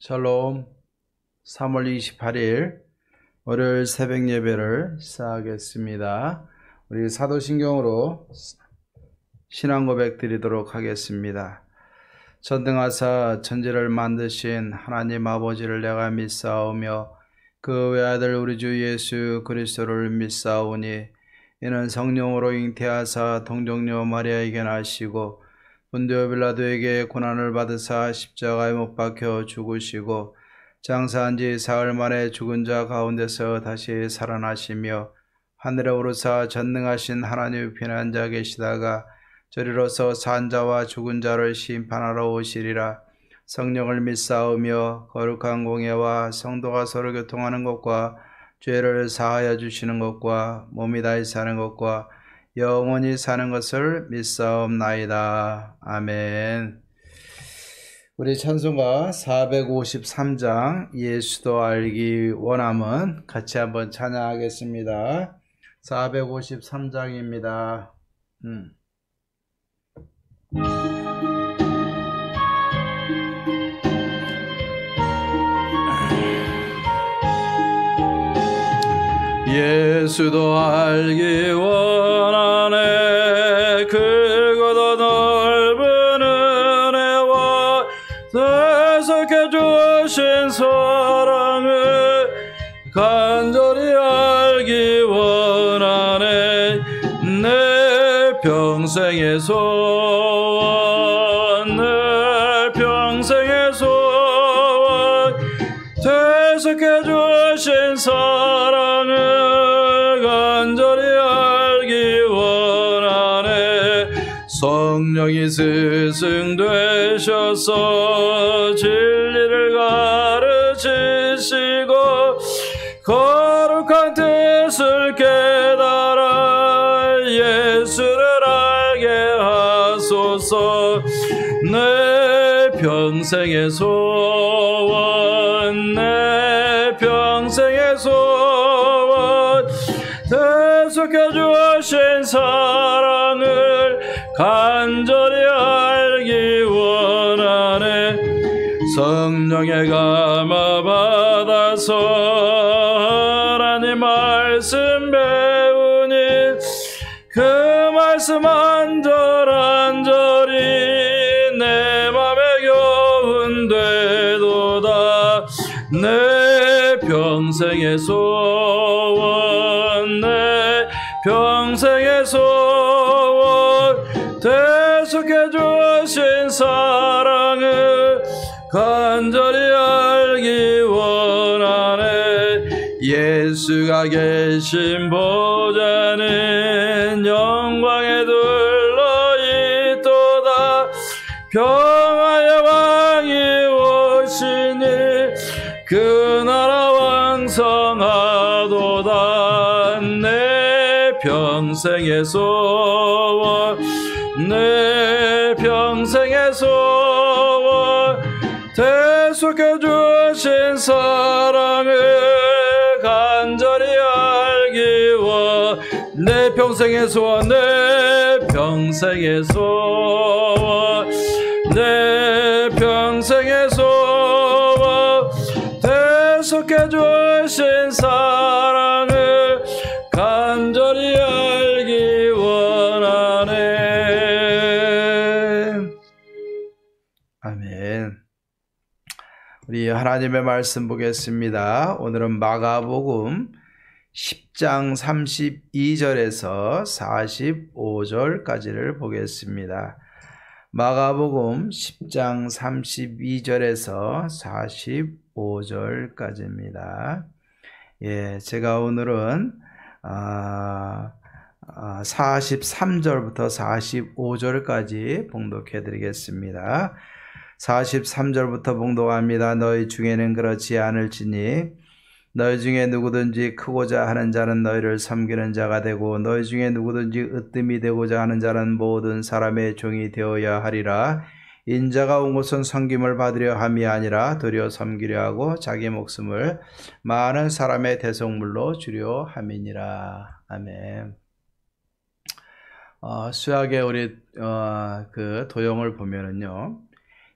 샬롬. 3월 28일 월요일 새벽 예배를 시작하겠습니다. 우리 사도신경으로 신앙 고백 드리도록 하겠습니다. 전능하사 천지를 만드신 하나님 아버지를 내가 믿사오며 그 외아들 우리 주 예수 그리스도를 믿사오니 이는 성령으로 잉태하사 동정녀 마리아에게 나시고 본디오 빌라도에게 고난을 받으사 십자가에 못 박혀 죽으시고 장사한 지 사흘 만에 죽은 자 가운데서 다시 살아나시며 하늘에 오르사 전능하신 하나님의 편한 자 계시다가 저리로서 산 자와 죽은 자를 심판하러 오시리라. 성령을 믿사오며 거룩한 공예와 성도가 서로 교통하는 것과 죄를 사하여 주시는 것과 몸이 다시 사는 것과 영원히 사는 것을 믿사옵나이다. 아멘. 우리 찬송가 453장 예수도 알기 원함은 같이 한번 찬양하겠습니다. 453장입니다. 예수도 알기 원하네. 크고도 넓은 은혜와 대속해 주신 사랑을 간절히 알기 원하네. 내 평생의 소원, 내 평생의 소원, 대속해 주신 사랑을 간절히 알기 원하네. 성령이 스승되셔서 진리를 가르치시고 거룩한 뜻을 깨달아 예수를 알게 하소서. 내 평생의 소원, 내 평생의 소원, 대속해 주신 사랑을 간절히 알기 원하네. 성령의 감화 받아서 하나님 말씀 배우니 그 말씀 안절안절이 내 맘에 교훈되도다. 내 평생의 소원, 내 평생의 소원, 대속해 주신 사랑을 간절히 알기 원하네. 예수가 계신 보좌는 영광에 둘러있도다. 평화의 왕이 오시니 그 나라 왕성하도다. 내 평생의 소원, 내 평생의 소원, 대속해 주신 사랑을 간절히 알기 원. 내 평생의 소원, 내 평생의 소원, 내 평생의 소원, 대속해 주신 사랑을 간절히 알기 원하네. 아멘. 우리 하나님의 말씀 보겠습니다. 오늘은 마가복음 10장 32절에서 45절까지를 보겠습니다. 마가복음 10장 32절에서 45절까지입니다. 제가 오늘은 43절부터 45절까지 봉독해 드리겠습니다. 43절부터 봉독합니다. 너희 중에는 그렇지 않을지니 너희 중에 누구든지 크고자 하는 자는 너희를 섬기는 자가 되고 너희 중에 누구든지 으뜸이 되고자 하는 자는 모든 사람의 종이 되어야 하리라. 인자가 온 것은 섬김을 받으려 함이 아니라 도리어 섬기려 하고 자기 목숨을 많은 사람의 대속물로 주려 함이니라. 아멘. 수약의 우리 그 도형을 보면은요,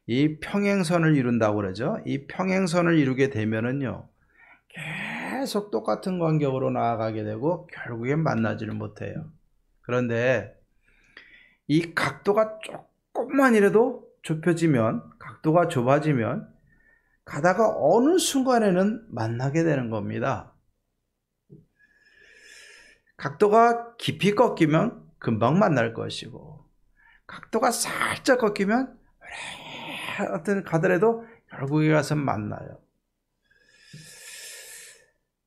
이 평행선을 이룬다고 그러죠. 이 평행선을 이루게 되면은요, 계속 똑같은 간격으로 나아가게 되고 결국엔 만나지를 못해요. 그런데 이 각도가 조금만이라도 좁혀지면, 각도가 좁아지면 가다가 어느 순간에는 만나게 되는 겁니다. 각도가 깊이 꺾이면 금방 만날 것이고, 각도가 살짝 꺾이면 오래 어떤 가더라도 결국에 가서 만나요.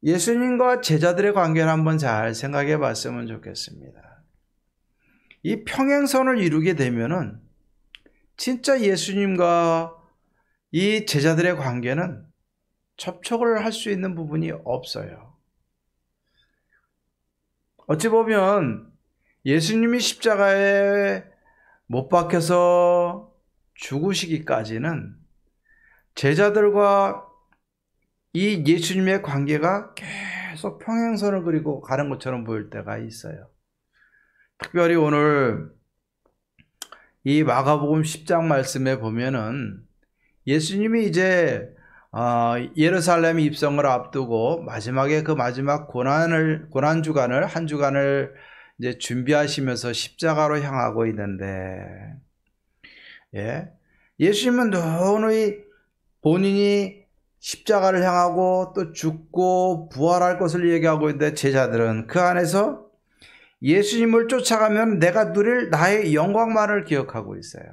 예수님과 제자들의 관계를 한번 잘 생각해 봤으면 좋겠습니다. 이 평행선을 이루게 되면은 진짜 예수님과 이 제자들의 관계는 접촉을 할 수 있는 부분이 없어요. 어찌 보면 예수님이 십자가에 못 박혀서 죽으시기까지는 제자들과 이 예수님의 관계가 계속 평행선을 그리고 가는 것처럼 보일 때가 있어요. 특별히 오늘 이 마가복음 10장 말씀에 보면은 예수님이 이제 예루살렘 입성을 앞두고 마지막에 그 마지막 고난 주간을 한 주간을 이제 준비하시면서 십자가로 향하고 있는데, 예수님은 누누이 본인이 십자가를 향하고 또 죽고 부활할 것을 얘기하고 있는데, 제자들은 그 안에서 예수님을 쫓아가면 내가 누릴 나의 영광만을 기억하고 있어요.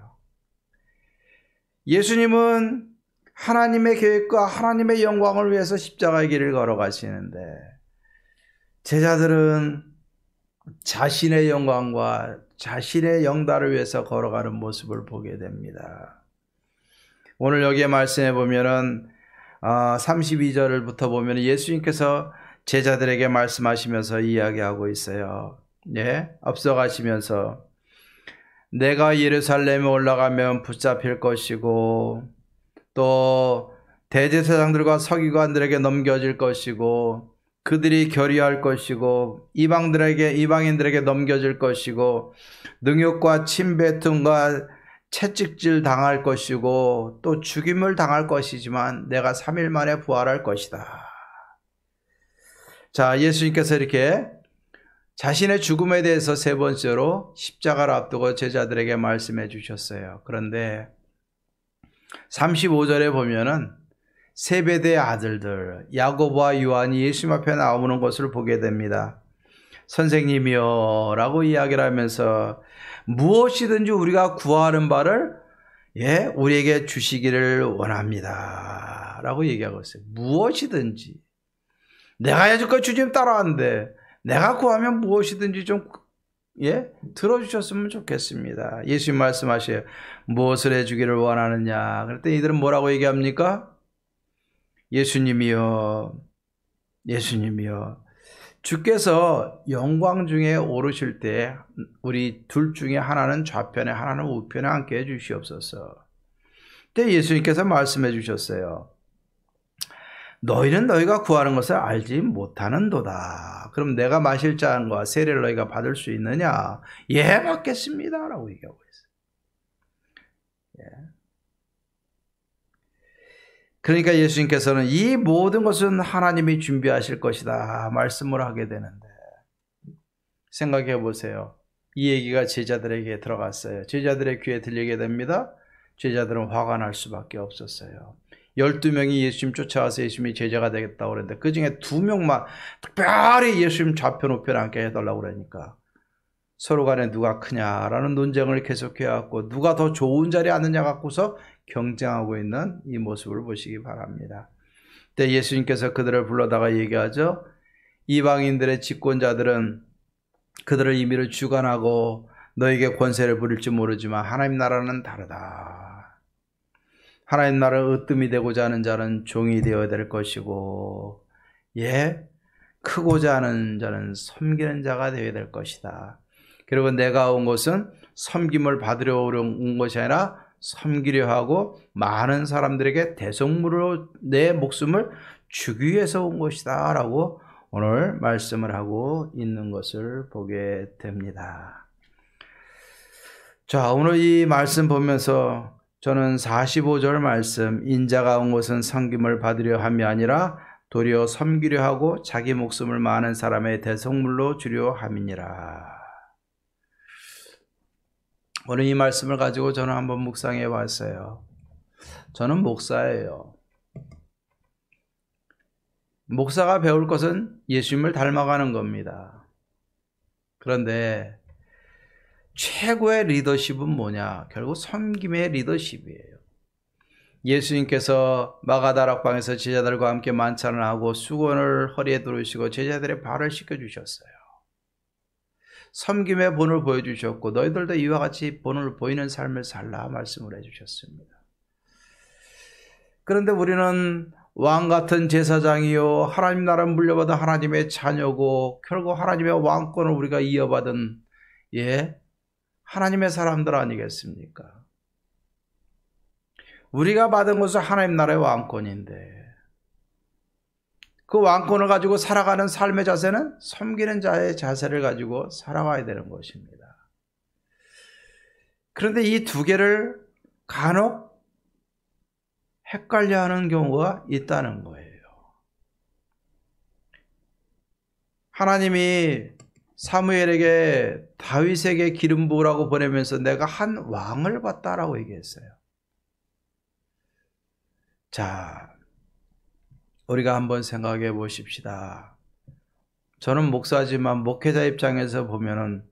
예수님은 하나님의 계획과 하나님의 영광을 위해서 십자가의 길을 걸어가시는데, 제자들은 자신의 영광과 자신의 영달을 위해서 걸어가는 모습을 보게 됩니다. 오늘 여기에 말씀해 보면은 32절부터 보면 예수님께서 제자들에게 말씀하시면서 이야기하고 있어요. 앞서가시면서 내가 예루살렘에 올라가면 붙잡힐 것이고 또 대제사장들과 서기관들에게 넘겨질 것이고 그들이 결의할 것이고 이방인들에게 넘겨질 것이고 능욕과 침뱉음과 채찍질 당할 것이고 또 죽임을 당할 것이지만 내가 3일 만에 부활할 것이다. 자, 예수님께서 이렇게 자신의 죽음에 대해서 세 번째로 십자가를 앞두고 제자들에게 말씀해 주셨어요. 그런데 35절에 보면은 세베대의 아들들 야고보와 요한이 예수님 앞에 나오는 것을 보게 됩니다. 선생님이여 라고 이야기를 하면서 무엇이든지 우리가 구하는 바를 우리에게 주시기를 원합니다 라고 얘기하고 있어요. 무엇이든지 내가 여지껏 주님 따라왔는데 내가 구하면 무엇이든지 좀 들어주셨으면 좋겠습니다. 예수님 말씀하셔요. 무엇을 해주기를 원하느냐. 그랬더니 이들은 뭐라고 얘기합니까? 예수님이여 주께서 영광 중에 오르실 때 우리 둘 중에 하나는 좌편에 하나는 우편에 앉게 해주시옵소서. 그때 예수님께서 말씀해 주셨어요. 너희는 너희가 구하는 것을 알지 못하는도다. 그럼 내가 마실 잔과 세례를 너희가 받을 수 있느냐? 예, 받겠습니다 라고 얘기하고 있어요. 그러니까 예수님께서는 이 모든 것은 하나님이 준비하실 것이다 말씀을 하게 되는데, 생각해 보세요. 이 얘기가 제자들에게 들어갔어요. 제자들의 귀에 들리게 됩니다. 제자들은 화가 날 수밖에 없었어요. 12명이 예수님 쫓아와서 예수님이 제자가 되겠다고 그랬는데 그 중에 2명만 특별히 예수님 좌편 우편 앉게 해달라고 그러니까 서로 간에 누가 크냐라는 논쟁을 계속해왔고 누가 더 좋은 자리에 앉느냐 갖고서 경쟁하고 있는 이 모습을 보시기 바랍니다. 그때 예수님께서 그들을 불러다가 얘기하죠. 이방인들의 집권자들은 그들을 임의로 주관하고 너에게 권세를 부릴지 모르지만 하나님 나라는 다르다. 하나님 나라를 으뜸이 되고자 하는 자는 종이 되어야 될 것이고 크고자 하는 자는 섬기는 자가 되어야 될 것이다. 그리고 내가 온 것은 섬김을 받으려 온 것이 아니라 섬기려 하고 많은 사람들에게 대속물로 내 목숨을 주기 위해서 온 것이다 라고 오늘 말씀을 하고 있는 것을 보게 됩니다. 자, 오늘 이 말씀 보면서 저는 45절 말씀, 인자가 온 것은 섬김을 받으려 함이 아니라 도리어 섬기려 하고 자기 목숨을 많은 사람의 대속물로 주려 함이니라. 오늘 이 말씀을 가지고 저는 한번 묵상해 봤어요. 저는 목사예요. 목사가 배울 것은 예수님을 닮아가는 겁니다. 그런데 최고의 리더십은 뭐냐? 결국 섬김의 리더십이에요. 예수님께서 마가다락방에서 제자들과 함께 만찬을 하고 수건을 허리에 두르시고 제자들의 발을 씻겨주셨어요. 섬김의 본을 보여주셨고 너희들도 이와 같이 본을 보이는 삶을 살라 말씀을 해주셨습니다. 그런데 우리는 왕같은 제사장이요 하나님 나라 물려받은 하나님의 자녀고 결국 하나님의 왕권을 우리가 이어받은 하나님의 사람들 아니겠습니까? 우리가 받은 것은 하나님 나라의 왕권인데 그 왕권을 가지고 살아가는 삶의 자세는 섬기는 자의 자세를 가지고 살아가야 되는 것입니다. 그런데 이 두 개를 간혹 헷갈려하는 경우가 있다는 거예요. 하나님이 사무엘에게 다윗에게 기름 부으라고 보내면서 내가 한 왕을 봤다라고 얘기했어요. 자, 우리가 한번 생각해 보십시다. 저는 목사지만 목회자 입장에서 보면은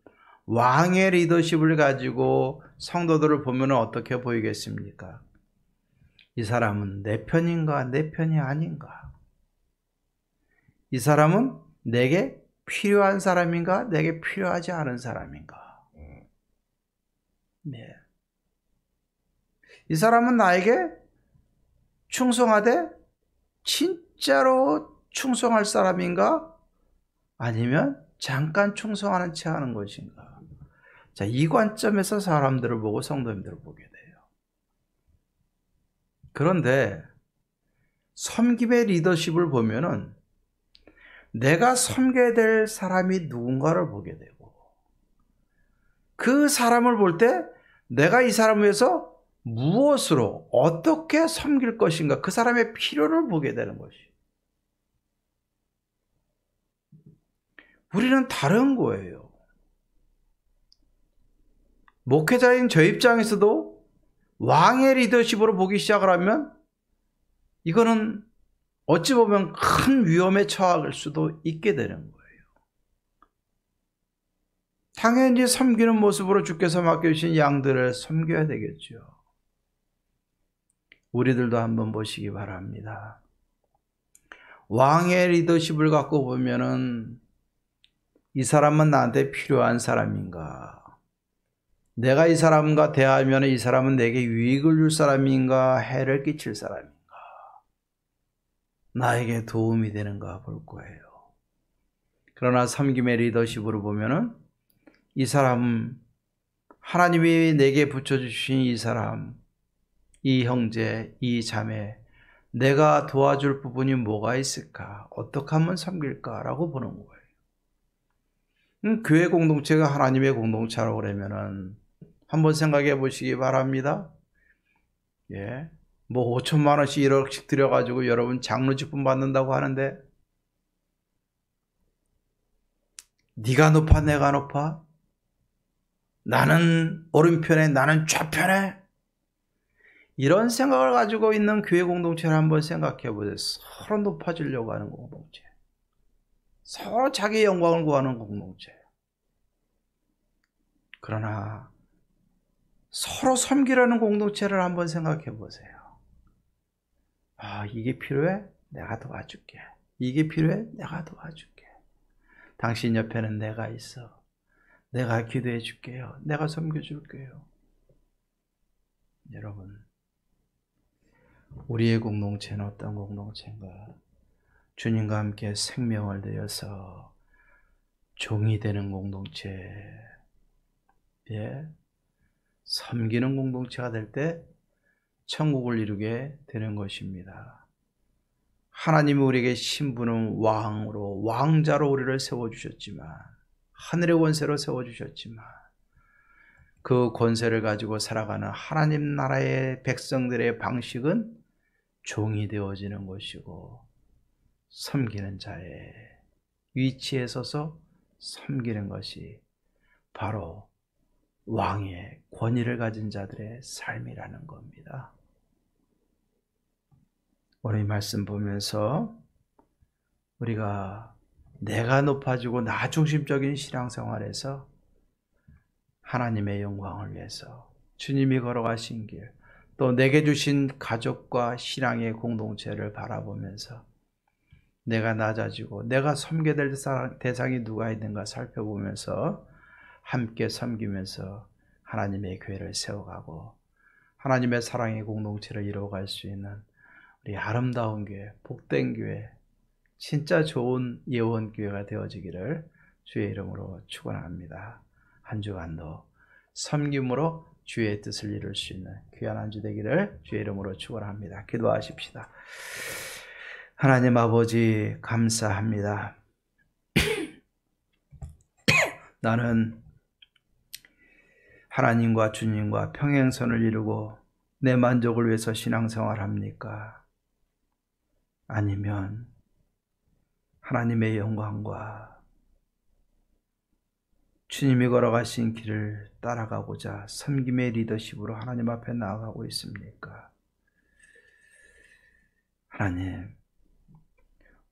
왕의 리더십을 가지고 성도들을 보면 어떻게 보이겠습니까? 이 사람은 내 편인가 내 편이 아닌가? 이 사람은 내게 필요한 사람인가 내게 필요하지 않은 사람인가? 네. 이 사람은 나에게 충성하되 진짜로 충성할 사람인가? 아니면 잠깐 충성하는 체 하는 것인가? 자, 이 관점에서 사람들을 보고 성도님들을 보게 돼요. 그런데 섬김의 리더십을 보면은 내가 섬겨야 될 사람이 누군가를 보게 되고 그 사람을 볼 때 내가 이 사람을 위해서 무엇으로 어떻게 섬길 것인가 그 사람의 필요를 보게 되는 것이. 우리는 다른 거예요. 목회자인 저 입장에서도 왕의 리더십으로 보기 시작을 하면 이거는 어찌 보면 큰 위험에 처할 수도 있게 되는 거예요. 당연히 섬기는 모습으로 주께서 맡겨주신 양들을 섬겨야 되겠죠. 우리들도 한번 보시기 바랍니다. 왕의 리더십을 갖고 보면은 이 사람은 나한테 필요한 사람인가? 내가 이 사람과 대하면 이 사람은 내게 유익을 줄 사람인가? 해를 끼칠 사람인가? 나에게 도움이 되는가 볼 거예요. 그러나 섬김의 리더십으로 보면은 이 사람, 하나님이 내게 붙여주신 이 사람, 이 형제, 이 자매, 내가 도와줄 부분이 뭐가 있을까? 어떻게 하면 섬길까라고 보는 거예요. 교회 공동체가 하나님의 공동체라고 그러면은 한번 생각해 보시기 바랍니다. 뭐 5천만 원씩 1억씩 들여가지고 여러분 장로 직분 받는다고 하는데 네가 높아 내가 높아? 나는 오른편에 나는 좌편에? 이런 생각을 가지고 있는 교회 공동체를 한번 생각해 보세요. 서로 높아지려고 하는 공동체. 서로 자기의 영광을 구하는 공동체. 그러나 서로 섬기라는 공동체를 한번 생각해 보세요. 아, 이게 필요해? 내가 도와줄게. 이게 필요해? 내가 도와줄게. 당신 옆에는 내가 있어. 내가 기도해 줄게요. 내가 섬겨 줄게요. 여러분, 우리의 공동체는 어떤 공동체인가? 주님과 함께 생명을 들여서 종이 되는 공동체, 섬기는 공동체가 될 때 천국을 이루게 되는 것입니다. 하나님이 우리에게 신부는 왕으로, 왕자로 우리를 세워주셨지만, 하늘의 원세로 세워주셨지만, 그 권세를 가지고 살아가는 하나님 나라의 백성들의 방식은 종이 되어지는 것이고 섬기는 자의 위치에 서서 섬기는 것이 바로 왕의 권위를 가진 자들의 삶이라는 겁니다. 오늘 이 말씀 보면서 우리가 내가 높아지고 나 중심적인 신앙생활에서 하나님의 영광을 위해서 주님이 걸어가신 길, 또 내게 주신 가족과 신앙의 공동체를 바라보면서 내가 낮아지고 내가 섬겨야 될 대상이 누가 있는가 살펴보면서 함께 섬기면서 하나님의 교회를 세워가고 하나님의 사랑의 공동체를 이루어갈 수 있는 우리 아름다운 교회, 복된 교회, 진짜 좋은 예원교회가 되어지기를 주의 이름으로 축원합니다. 한 주간도 섬김으로 주의 뜻을 이룰 수 있는 귀한 한 주 되기를 주의 이름으로 축원합니다. 기도하십시다. 하나님 아버지 감사합니다. 나는 하나님과 주님과 평행선을 이루고 내 만족을 위해서 신앙생활합니까? 아니면 하나님의 영광과 주님이 걸어가신 길을 따라가고자 섬김의 리더십으로 하나님 앞에 나아가고 있습니까? 하나님,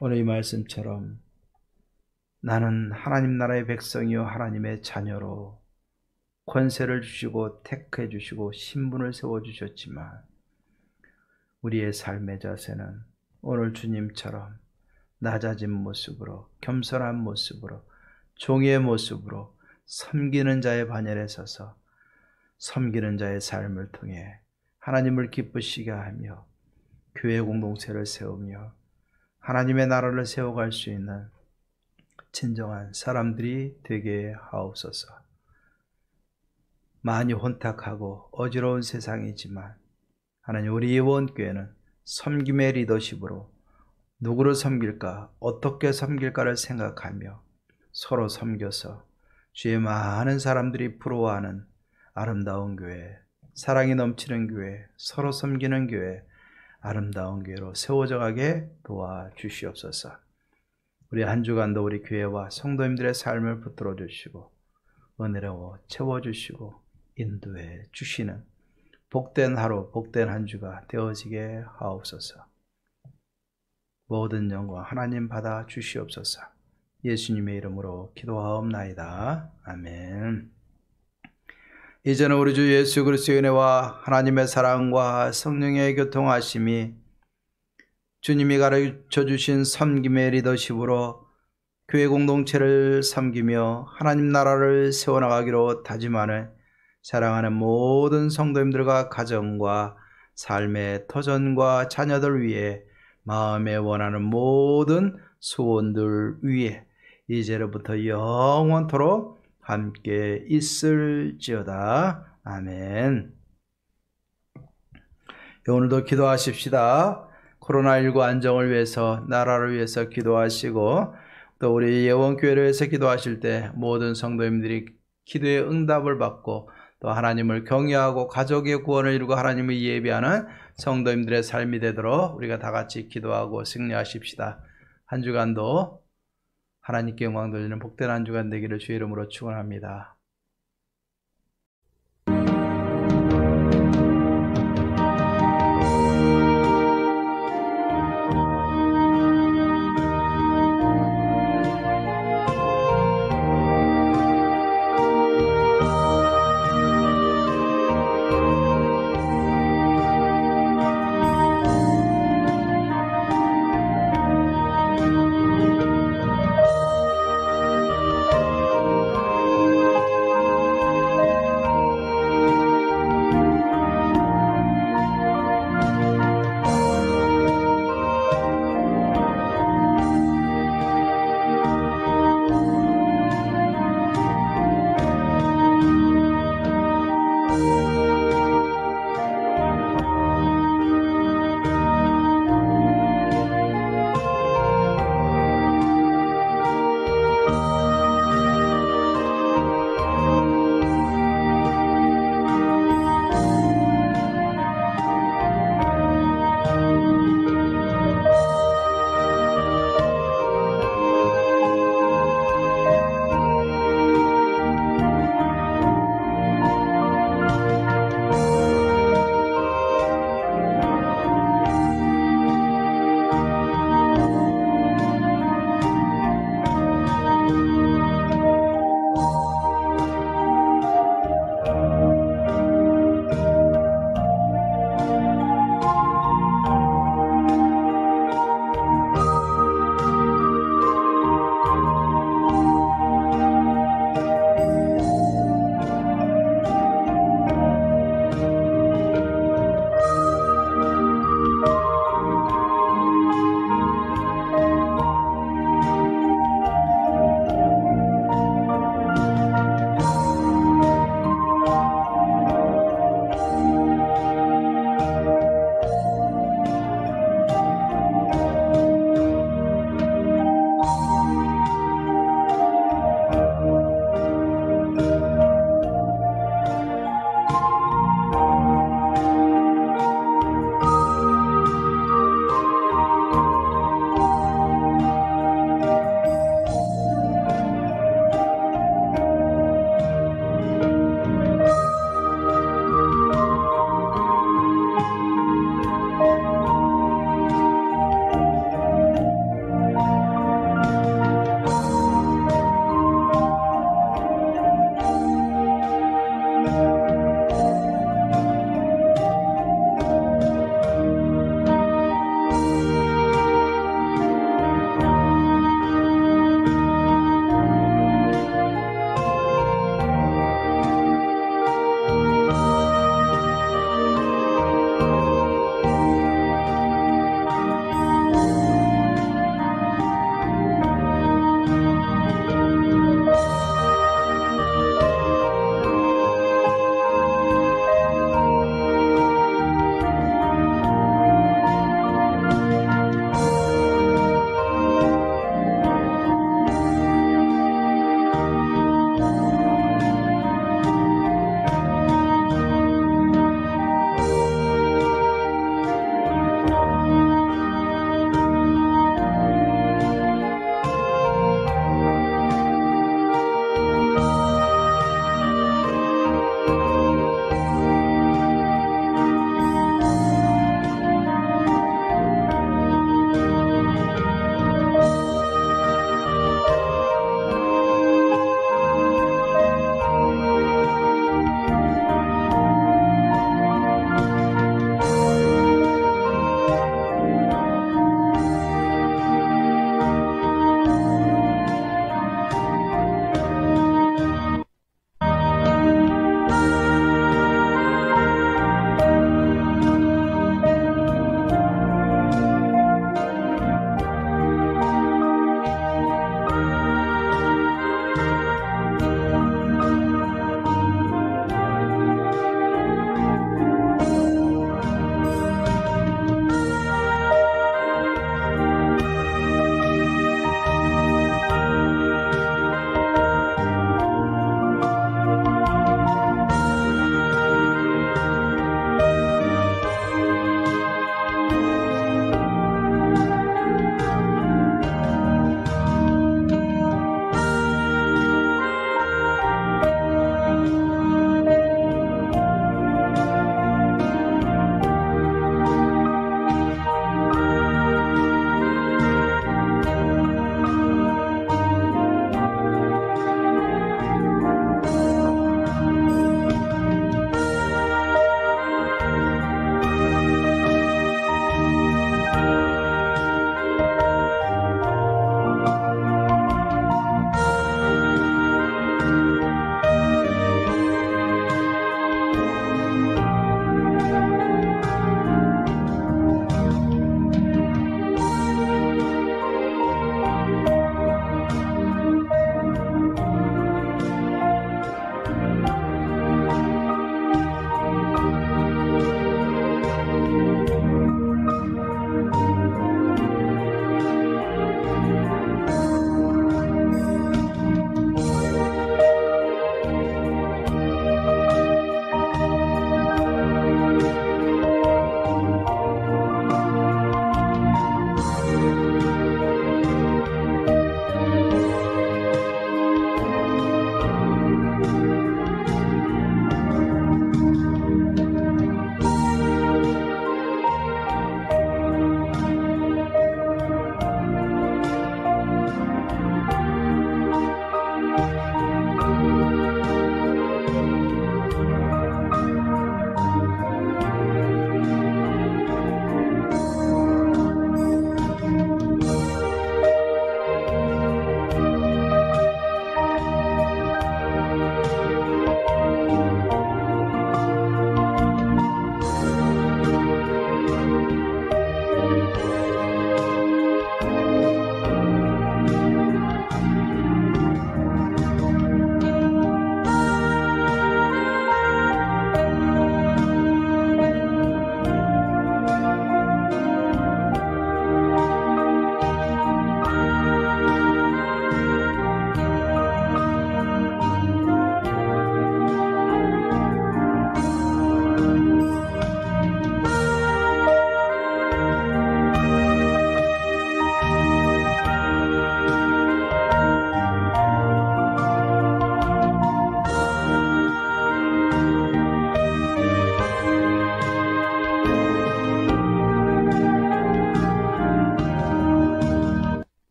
오늘 이 말씀처럼 나는 하나님 나라의 백성이요 하나님의 자녀로 권세를 주시고 택해 주시고 신분을 세워주셨지만 우리의 삶의 자세는 오늘 주님처럼 낮아진 모습으로 겸손한 모습으로 종의 모습으로 섬기는 자의 반열에 서서 섬기는 자의 삶을 통해 하나님을 기쁘시게 하며 교회 공동체를 세우며 하나님의 나라를 세워갈 수 있는 진정한 사람들이 되게 하옵소서. 많이 혼탁하고 어지러운 세상이지만 하나님 우리 예원교회는 섬김의 리더십으로 누구를 섬길까 어떻게 섬길까를 생각하며 서로 섬겨서 주의 많은 사람들이 부러워하는 아름다운 교회, 사랑이 넘치는 교회, 서로 섬기는 교회, 아름다운 교회로 세워져 가게 도와주시옵소서. 우리 한 주간도 우리 교회와 성도님들의 삶을 붙들어 주시고 은혜로 채워주시고 인도해 주시는 복된 하루, 복된 한 주가 되어지게 하옵소서. 모든 영광 하나님 받아 주시옵소서. 예수님의 이름으로 기도하옵나이다. 아멘. 이제는 우리 주 예수 그리스도의 은혜와 하나님의 사랑과 성령의 교통하심이 주님이 가르쳐 주신 섬김의 리더십으로 교회 공동체를 섬기며 하나님 나라를 세워나가기로 다짐하는 사랑하는 모든 성도님들과 가정과 삶의 터전과 자녀들 위해 마음에 원하는 모든 소원들 위해 이제로부터 영원토록 함께 있을지어다. 아멘. 오늘도 기도하십시다. 코로나19 안정을 위해서 나라를 위해서 기도하시고 또 우리 예원교회를 위해서 기도하실 때 모든 성도님들이 기도의 응답을 받고 또 하나님을 경외하고 가족의 구원을 이루고 하나님을 예배하는 성도님들의 삶이 되도록 우리가 다 같이 기도하고 승리하십시다. 한 주간도 하나님께 영광 돌리는 복된 한 주간 되기를 주의 이름으로 축원합니다.